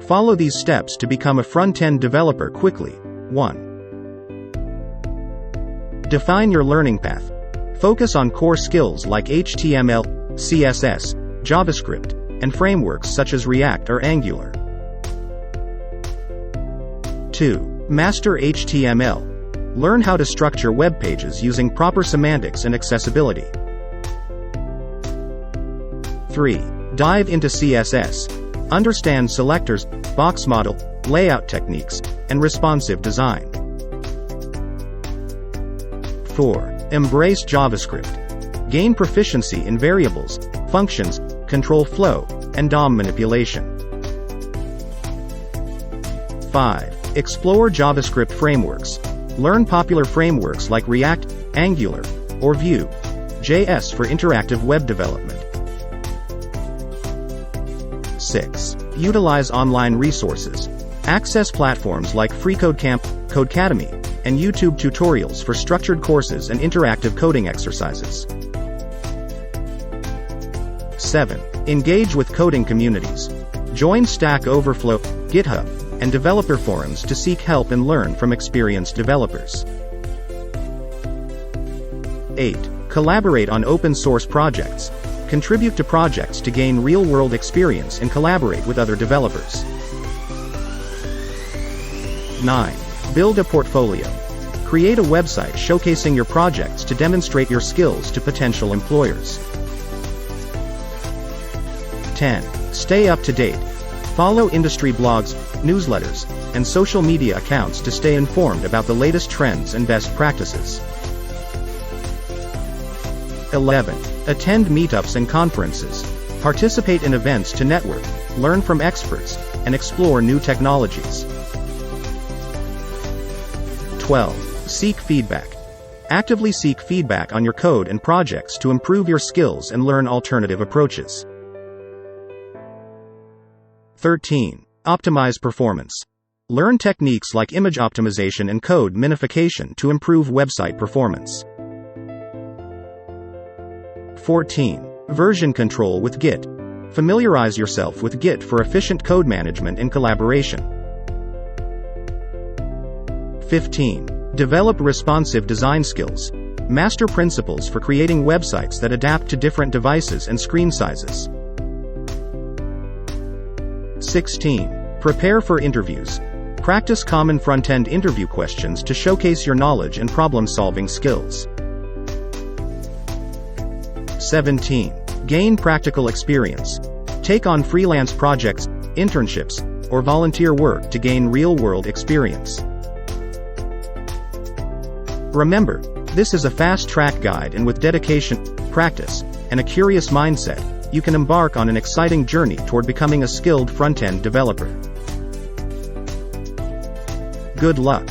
Follow these steps to become a front-end developer quickly. 1. Define your learning path. Focus on core skills like HTML, CSS, JavaScript, and frameworks such as React or Angular. 2. Master HTML. Learn how to structure web pages using proper semantics and accessibility. 3. Dive into CSS. Understand selectors, box model, layout techniques, and responsive design. 4. Embrace JavaScript. Gain proficiency in variables, functions, control flow, and DOM manipulation. 5. Explore JavaScript frameworks. Learn popular frameworks like React, Angular, or Vue.js for interactive web development. 6. Utilize online resources. Access platforms like freeCodeCamp, Codecademy, and YouTube tutorials for structured courses and interactive coding exercises. 7. Engage with coding communities. Join Stack Overflow, GitHub, and developer forums to seek help and learn from experienced developers. 8. Collaborate on open source projects. Contribute to projects to gain real-world experience and collaborate with other developers. 9. Build a portfolio. Create a website showcasing your projects to demonstrate your skills to potential employers. 10. Stay up to date. Follow industry blogs, newsletters, and social media accounts to stay informed about the latest trends and best practices. 11. Attend meetups and conferences. Participate in events to network, learn from experts, and explore new technologies. 12. Seek feedback. Actively seek feedback on your code and projects to improve your skills and learn alternative approaches. 13. Optimize performance. Learn techniques like image optimization and code minification to improve website performance. 14. Version control with Git. Familiarize yourself with Git for efficient code management and collaboration. 15. Develop responsive design skills. Master principles for creating websites that adapt to different devices and screen sizes. 16. Prepare for interviews. Practice common front-end interview questions to showcase your knowledge and problem-solving skills. 17. Gain practical experience. Take on freelance projects, internships, or volunteer work to gain real-world experience. Remember, this is a fast-track guide, and with dedication, practice, and a curious mindset, you can embark on an exciting journey toward becoming a skilled front-end developer. Good luck!